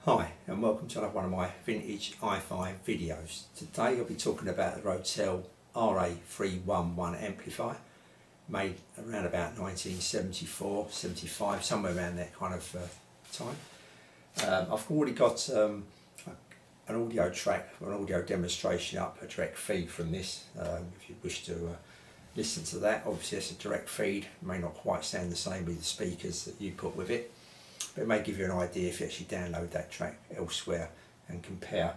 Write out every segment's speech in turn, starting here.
Hi and welcome to another one of my vintage Hifi videos. Today I'll be talking about the Rotel RA311 amplifier, made around about 1974, 75, somewhere around that kind of time. I've already got an audio track or an audio demonstration up, a direct feed from this. If you wish to listen to that, obviously it's a direct feed, it may not quite sound the same with the speakers that you put with it. But it may give you an idea if you actually download that track elsewhere and compare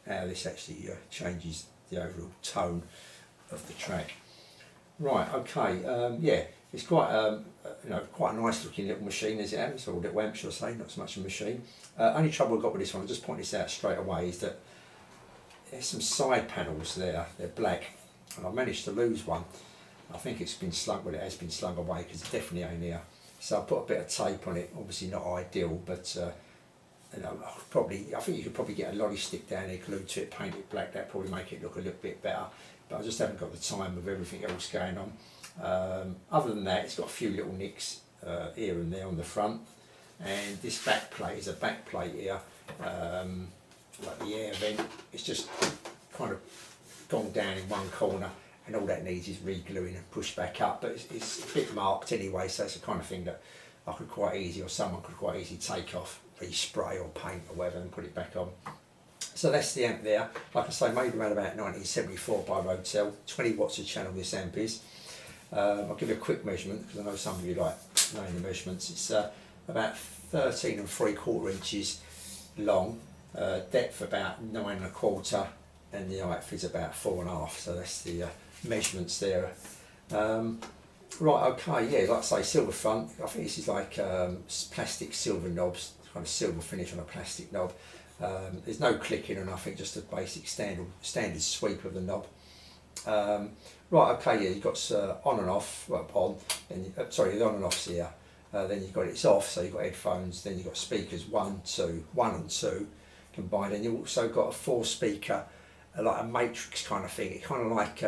how this actually changes the overall tone of the track. Right, okay, yeah, it's quite quite a nice looking little machine as it happens, or little amp, shall I say, not so much a machine. Only trouble I've got with this one, I'll just point this out straight away, is that there's some side panels there, they're black, and I managed to lose one. I think it's been slung, well it has been slung away because it definitely ain't here. So I put a bit of tape on it, obviously not ideal, but I think you could probably get a lolly stick down there, glued to it, paint it black, that'd probably make it look a little bit better. But I just haven't got the time with everything else going on. Other than that, it's got a few little nicks here and there on the front. And this back plate is a back plate here, like the air vent. It's just kind of gone down in one corner, and all that needs is re-gluing and push back up, but it's a bit marked anyway, so it's the kind of thing that I could quite easy, or someone could quite easily take off, re-spray or paint or whatever and put it back on. So that's the amp there. Like I say, made around about 1974 by Rotel. 20 watts a channel this amp is. I'll give you a quick measurement because I know some of you like knowing the measurements. It's about 13 3/4 inches long, depth about 9 1/4, and the height is about 4 1/2. So that's the measurements there. Right, okay, yeah, like I say, silver front. I think this is like plastic silver knobs, kind of silver finish on a plastic knob. There's no clicking or nothing, just a basic standard sweep of the knob. Right, okay, yeah, you've got on and off, well, on, and sorry, the on and off's here. Then you've got it's off, so you've got headphones. Then you've got speakers 1 and 2 combined, and you've also got a 4-speaker, like a matrix kind of thing. It kind of like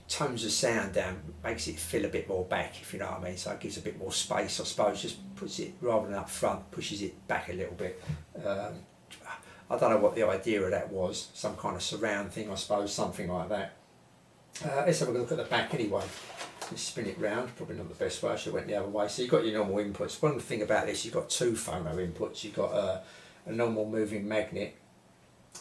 tones the sound down, makes it feel a bit more back, if you know what I mean. So it gives a bit more space, I suppose. Just puts it, rather than up front, pushes it back a little bit. I don't know what the idea of that was. Some kind of surround thing, I suppose, something like that. Let's have a look at the back anyway. Let's spin it round. Probably not the best way. I should have went the other way. So you've got your normal inputs. One thing about this, you've got 2 phono inputs. You've got a normal moving magnet,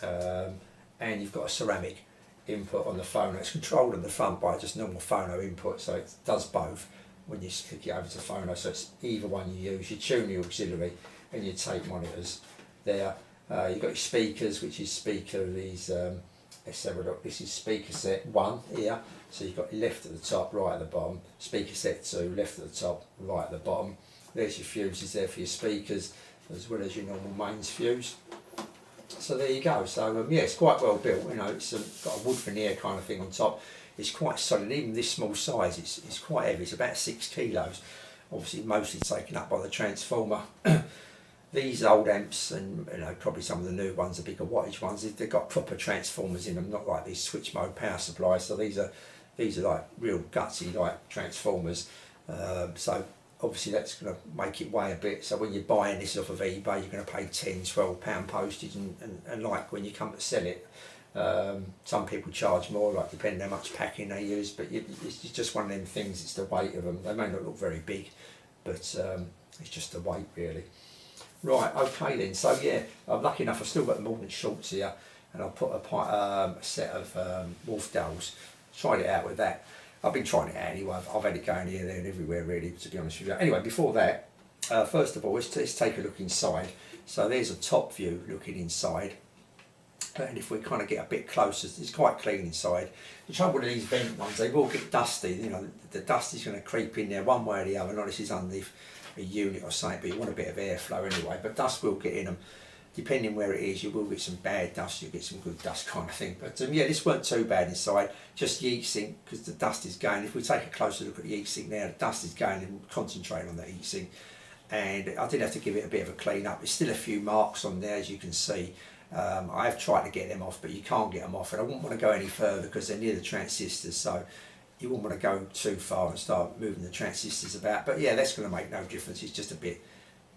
and you've got a ceramic input on the phono. It's controlled on the front by just normal phono input, so it does both when you click it over to phono. So it's either one you use. You tune your auxiliary and your tape monitors there. You've got your speakers, which is speaker these. Let's have a look. This is speaker set 1 here. So you've got left at the top, right at the bottom. Speaker set 2, left at the top, right at the bottom. There's your fuses there for your speakers, as well as your normal mains fuse. So there you go. So yeah, it's quite well built. You know, it's got a wood veneer kind of thing on top. It's quite solid. Even this small size, it's quite heavy. It's about 6 kilos. Obviously, mostly taken up by the transformer. These old amps, and you know, probably some of the new ones, the bigger wattage ones, they've got proper transformers in them, not like these switch mode power supplies. So these are like real gutsy like transformers. So obviously that's going to make it weigh a bit. So when you're buying this off of eBay, you're going to pay £10–12 postage, and like when you come to sell it, some people charge more, like depending how much packing they use. But it's just one of them things. It's the weight of them. They may not look very big, but it's just the weight really. Right, okay then, so yeah, I'm lucky enough I've still got the Morgan shorts here, and I'll put a set of Wolf Dolls. Tried it out with that. I've been trying it out anyway, I've had it going here, there and everywhere really, to be honest with you. Anyway, before that, first of all, let's take a look inside. So there's a top view looking inside, and if we kind of get a bit closer, it's quite clean inside. The trouble with these vent ones, they will get dusty, you know, the dust is going to creep in there one way or the other. Not this is underneath a unit or something, but you want a bit of airflow anyway, but dust will get in them. Depending where it is, you will get some bad dust, you'll get some good dust kind of thing. But yeah, this weren't too bad inside, just the heat sink, because the dust is going. If we take a closer look at the heat sink now, the dust is going, and concentrate on the heat sink. And I did have to give it a bit of a clean up. There's still a few marks on there, as you can see. I have tried to get them off, but you can't get them off, and I wouldn't want to go any further because they're near the transistors, so you wouldn't want to go too far and start moving the transistors about. But yeah, that's going to make no difference. It's just a bit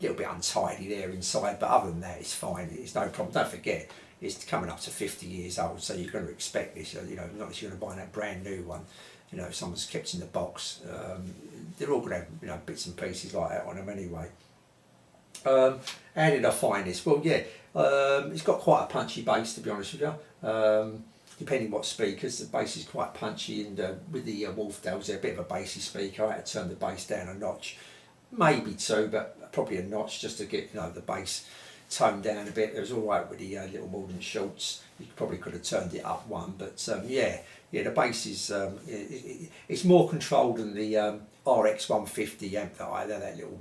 little bit untidy there inside, but other than that, it's fine. It's no problem. Don't forget, it's coming up to 50 years old, so you're going to expect this. You know, not as you're going to buy that brand new one. You know, if someone's kept in the box, they're all going to have, you know, bits and pieces like that on them anyway. How did I find this? Well, yeah, it's got quite a punchy bass, to be honest with you. Depending what speakers, the bass is quite punchy, and with the Wolfdales, they're a bit of a bassy speaker. I had to turn the bass down a notch, maybe two, but probably a notch, just to get, you know, the bass toned down a bit. It was all right with the little Malden Schultz. You probably could have turned it up one, but yeah, the bass is it's more controlled than the RX 150 amp that I had, that little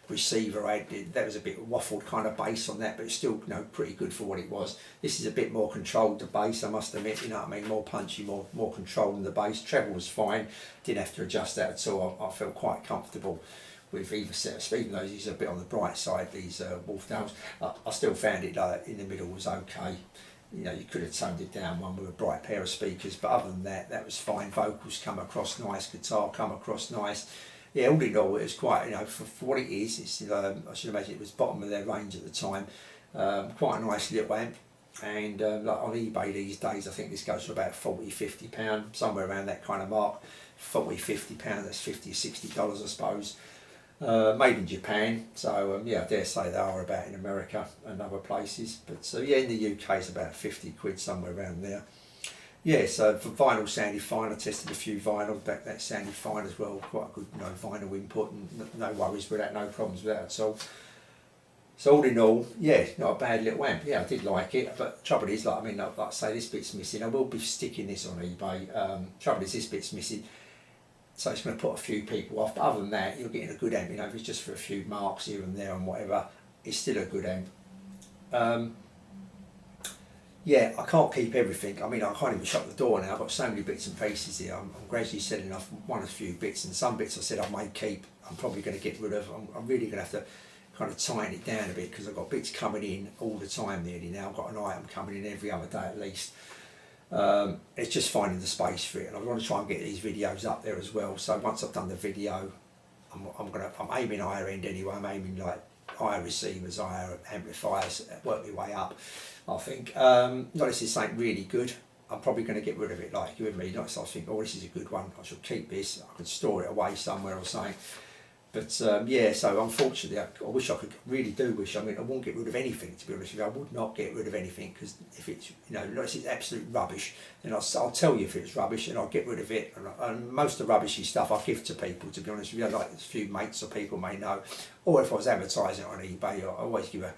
receiver I had. That was a bit waffled kind of bass on that, but it's still, you know, pretty good for what it was. This is a bit more controlled, the bass, I must admit, you know what I mean, more punchy, more control than the bass. Treble was fine, didn't have to adjust that at all. I felt quite comfortable with either set of speakers, even though these are a bit on the bright side, these Wolfdales. I still found it in the middle was okay. You know, you could have toned it down one with a bright pair of speakers, but other than that, that was fine. Vocals come across nice, guitar come across nice. Yeah, all in all, it was quite, you know, for what it is, it's, I should imagine it was bottom of their range at the time. Quite a nice little amp, and like on eBay these days, I think this goes for about £40–50, somewhere around that kind of mark. £40–50, that's $50–60, I suppose. Made in Japan, so yeah, I dare say they are about in America and other places, but yeah, in the UK it's about 50 quid, somewhere around there. Yeah, so for vinyl sounded fine. I tested a few vinyl, that sounded fine as well. Quite a good, you know, vinyl input, and no worries with that, no problems with that at all. So all in all, yeah, not a bad little amp. Yeah, I did like it, but trouble is, like, I mean, like I say, this bit's missing. I will be sticking this on eBay. Trouble is, this bit's missing, so it's going to put a few people off. But other than that, you're getting a good amp. You know, if it's just for a few marks here and there and whatever, it's still a good amp. Yeah, I can't keep everything. I mean, I can't even shut the door now. I've got so many bits and pieces here. I'm gradually selling off one or few bits, and some bits I said I may keep, I'm probably going to get rid of. I'm really going to have to kind of tighten it down a bit, because I've got bits coming in all the time nearly now. I've got an item coming in every other day at least. It's just finding the space for it, and I want to try and get these videos up there as well. So once I've done the video, I'm aiming higher end anyway. I'm aiming like higher receivers, higher amplifiers, work my way up. I think, notice this ain't really good. I'm probably going to get rid of it, like you and me. Notice I think, oh, this is a good one, I should keep this. I could store it away somewhere or something. But yeah, so unfortunately, I wish I could, really do wish. I mean, I won't get rid of anything, to be honest with you. I would not get rid of anything, because if it's, you know, notice it's absolute rubbish, then I'll tell you if it's rubbish, and I'll get rid of it. And most of the rubbishy stuff I give to people, to be honest with you. Like a few mates or people may know, or if I was advertising it on eBay, I always give a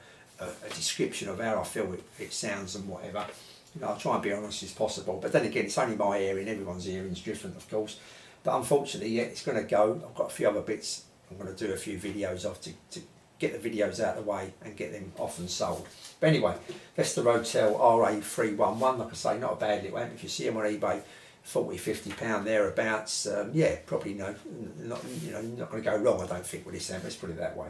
description of how I feel it sounds and whatever. You know, I'll try and be honest as possible, but then again, it's only my hearing. Everyone's hearing's different, of course. But unfortunately, yeah, it's going to go. I've got a few other bits I'm going to do a few videos of to get the videos out of the way and get them off and sold. But anyway, that's the Rotel RA311. Like I say, not a bad little amp. If you see them on eBay, £40–50 thereabouts. Yeah, probably not going to go wrong, I don't think, with this amp. Let's put it that way.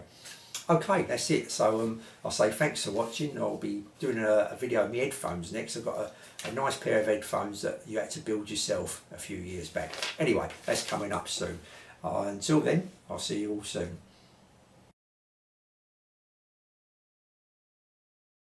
Okay, that's it. So I'll say thanks for watching. I'll be doing a video of my headphones next. I've got a nice pair of headphones that you had to build yourself a few years back. Anyway, that's coming up soon. Until then, I'll see you all soon.